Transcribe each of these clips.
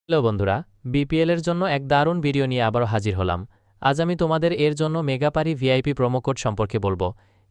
Hello বন্ধুরা, BPL এর জন্য এক দারুণ ভিডিও নিয়ে আবারও হাজির হলাম। আজ আমি তোমাদের এর জন্য মেগাপারি ভিআইপি প্রোমো কোড সম্পর্কে বলবো।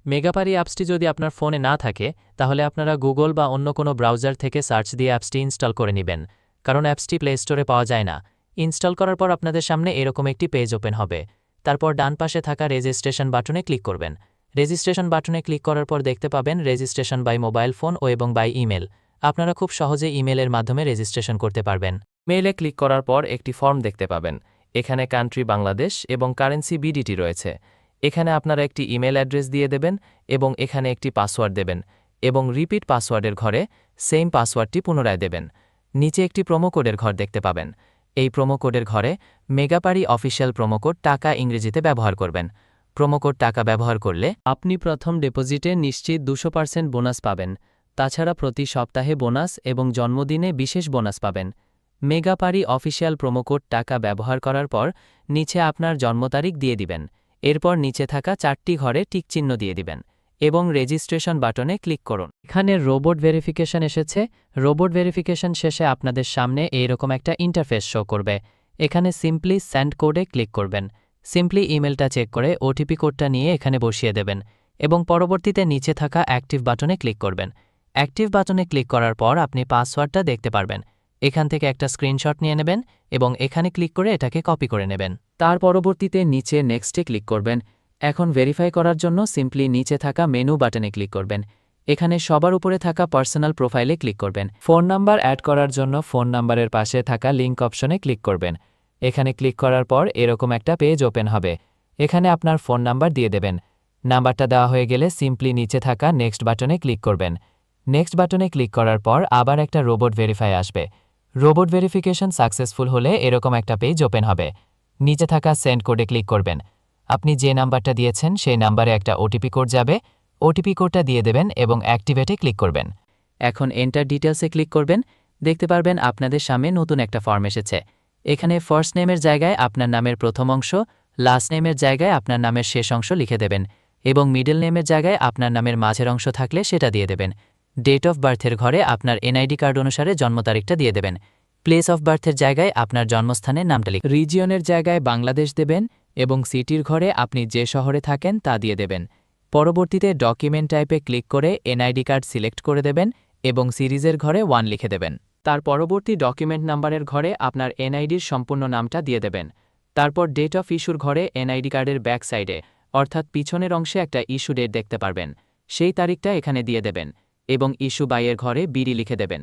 মেগাপারি অ্যাপসটি যদি আপনার ফোনে না থাকে তাহলে আপনারা গুগল বা অন্য কোনো ব্রাউজার থেকে সার্চ দিয়ে অ্যাপসটি ইনস্টল করে নেবেন, কারণ অ্যাপসটি প্লে স্টোরে পাওয়া যায় না। ইনস্টল করার পর আপনাদের সামনে এরকম একটি পেজ ওপেন হবে। তারপর ডান পাশে থাকা রেজিস্ট্রেশন বাটনে ক্লিক করবেন। রেজিস্ট্রেশন বাটনে ক্লিক করার পর দেখতে পাবেন রেজিস্ট্রেশন বাই মোবাইল ফোন এবং বাই ইমেল। আপনারা খুব সহজে ইমেলের মাধ্যমে রেজিস্ট্রেশন করতে পারবেন। মেইলে ক্লিক করার পর একটি ফর্ম দেখতে পাবেন। এখানে কান্ট্রি বাংলাদেশ এবং কারেন্সি বিডিটি রয়েছে। এখানে আপনারা একটি ইমেল অ্যাড্রেস দিয়ে দেবেন এবং এখানে একটি পাসওয়ার্ড দেবেন এবং রিপিট পাসওয়ার্ডের ঘরে সেম পাসওয়ার্ডটি পুনরায় দেবেন। নিচে একটি প্রোমো কোডের ঘর দেখতে পাবেন। এই প্রোমো কোডের ঘরে মেগাপারি অফিসিয়াল প্রোমো কোড টাকা ইংরেজিতে ব্যবহার করবেন। প্রোমো কোড টাকা ব্যবহার করলে আপনি প্রথম ডিপোজিটে নিশ্চিত 200% বোনাস পাবেন। তাছাড়া প্রতি সপ্তাহে বোনাস এবং জন্মদিনে বিশেষ বোনাস পাবেন। মেগাপারি অফিসিয়াল প্রোমোকোড টাকা ব্যবহার করার পর নিচে আপনার জন্ম তারিখ দিয়ে দিবেন। এরপর নিচে থাকা 4টি ঘরে টিকচিহ্ন দিয়ে দিবেন এবং রেজিস্ট্রেশন বাটনে ক্লিক করুন। এখানে রোবট ভেরিফিকেশন এসেছে। রোবট ভেরিফিকেশন শেষে আপনাদের সামনে এইরকম একটা ইন্টারফেস শো করবে। এখানে সিম্পলি সেন্ড কোডে ক্লিক করবেন। সিম্পলি ইমেলটা চেক করে ওটিপি কোডটা নিয়ে এখানে বসিয়ে দেবেন এবং পরবর্তীতে নিচে থাকা অ্যাক্টিভ বাটনে ক্লিক করবেন। অ্যাক্টিভ বাটনে ক্লিক করার পর আপনি পাসওয়ার্ডটা দেখতে পারবেন। এখান থেকে একটা স্ক্রিনশট নিয়ে নেবেন এবং এখানে ক্লিক করে এটাকে কপি করে নেবেন। তার পরবর্তীতে নিচে নেক্সটে ক্লিক করবেন। এখন ভেরিফাই করার জন্য সিম্পলি নিচে থাকা মেনু বাটনে ক্লিক করবেন। এখানে সবার উপরে থাকা পার্সোনাল প্রোফাইলে ক্লিক করবেন। ফোন নাম্বার অ্যাড করার জন্য ফোন নাম্বারের পাশে থাকা লিঙ্ক অপশনে ক্লিক করবেন। এখানে ক্লিক করার পর এরকম একটা পেজ ওপেন হবে। এখানে আপনার ফোন নাম্বার দিয়ে দেবেন। নাম্বারটা দেওয়া হয়ে গেলে সিম্পলি নিচে থাকা নেক্সট বাটনে ক্লিক করবেন। নেক্সট বাটনে ক্লিক করার পর আবার একটা রোবট ভেরিফাই আসবে। রোবট ভেরিফিকেশন সাকসেসফুল হলে এরকম একটা পেজ ওপেন হবে। নিচে থাকা সেন্ড কোডে ক্লিক করবেন। আপনি যে নাম্বারটা দিয়েছেন সেই নাম্বারে একটা ওটিপি কোড যাবে। ওটিপি কোডটা দিয়ে দেবেন এবং অ্যাক্টিভেটে ক্লিক করবেন। এখন এন্টার ডিটেলসে ক্লিক করবেন। দেখতে পারবেন আপনাদের সামনে নতুন একটা ফর্ম এসেছে। এখানে ফার্স্ট নেমের জায়গায় আপনার নামের প্রথম অংশ, লাস্ট নেমের জায়গায় আপনার নামের শেষ অংশ লিখে দেবেন এবং মিডল নেমের জায়গায় আপনার নামের মাঝের অংশ থাকলে সেটা দিয়ে দেবেন। ডেট অফ বার্থের ঘরে আপনার এনআইডি কার্ড অনুসারে জন্ম তারিখটা দিয়ে দেবেন। প্লেস অফ বার্থের জায়গায় আপনার জন্মস্থানের নামটা লিখুন। রিজিয়নের জায়গায় বাংলাদেশ দেবেন এবং সিটির ঘরে আপনি যে শহরে থাকেন তা দিয়ে দেবেন। পরবর্তীতে ডকুমেন্ট টাইপে ক্লিক করে এনআইডি কার্ড সিলেক্ট করে দেবেন এবং সিরিজের ঘরে 1 লিখে দেবেন। তার পরবর্তী ডকুমেন্ট নাম্বারের ঘরে আপনার এনআইডির সম্পূর্ণ নামটা দিয়ে দেবেন। তারপর ডেট অফ ইস্যুর ঘরে এনআইডি কার্ডের ব্যাক সাইডে অর্থাৎ পিছনের অংশে একটা ইস্যু ডেট দেখতে পারবেন। সেই তারিখটা এখানে দিয়ে দেবেন এবং ইস্যু বাইয়ের ঘরে বিডি লিখে দেবেন।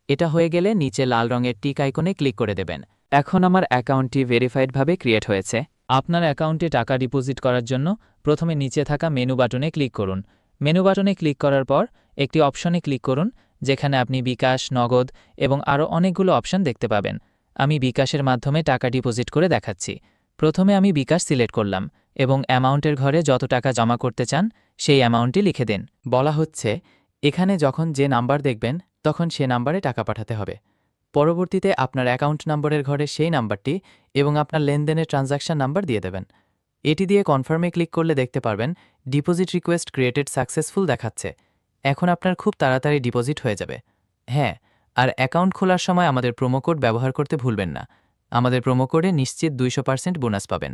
এটা হয়ে গেলে নিচে লাল রঙের টিক আইকনে ক্লিক করে দেবেন। এখন আমার অ্যাকাউন্টটি ভেরিফাইডভাবে ক্রিয়েট হয়েছে। আপনার অ্যাকাউন্টে টাকা ডিপোজিট করার জন্য প্রথমে নিচে থাকা মেনু বাটনে ক্লিক করুন। মেনু বাটনে ক্লিক করার পর একটি অপশনে ক্লিক করুন যেখানে আপনি বিকাশ, নগদ এবং আরও অনেকগুলো অপশন দেখতে পাবেন। আমি বিকাশের মাধ্যমে টাকা ডিপোজিট করে দেখাচ্ছি। প্রথমে আমি বিকাশ সিলেক্ট করলাম এবং অ্যামাউন্টের ঘরে যত টাকা জমা করতে চান সেই অ্যামাউন্টটি লিখে দিন। বলা হচ্ছে এখানে যখন যে নাম্বার দেখবেন তখন সে নাম্বারে টাকা পাঠাতে হবে। পরবর্তীতে আপনার অ্যাকাউন্ট নম্বরের ঘরে সেই নাম্বারটি এবং আপনার লেনদেনের ট্রানজ্যাকশন নাম্বার দিয়ে দেবেন। এটি দিয়ে কনফার্মে ক্লিক করলে দেখতে পারবেন ডিপোজিট রিকোয়েস্ট ক্রিয়েটেড সাকসেসফুল দেখাচ্ছে। এখন আপনার খুব তাড়াতাড়ি ডিপোজিট হয়ে যাবে। হ্যাঁ, আর অ্যাকাউন্ট খোলার সময় আমাদের প্রোমো কোড ব্যবহার করতে ভুলবেন না। আমাদের প্রোমো কোডে নিশ্চিত 200% বোনাস পাবেন।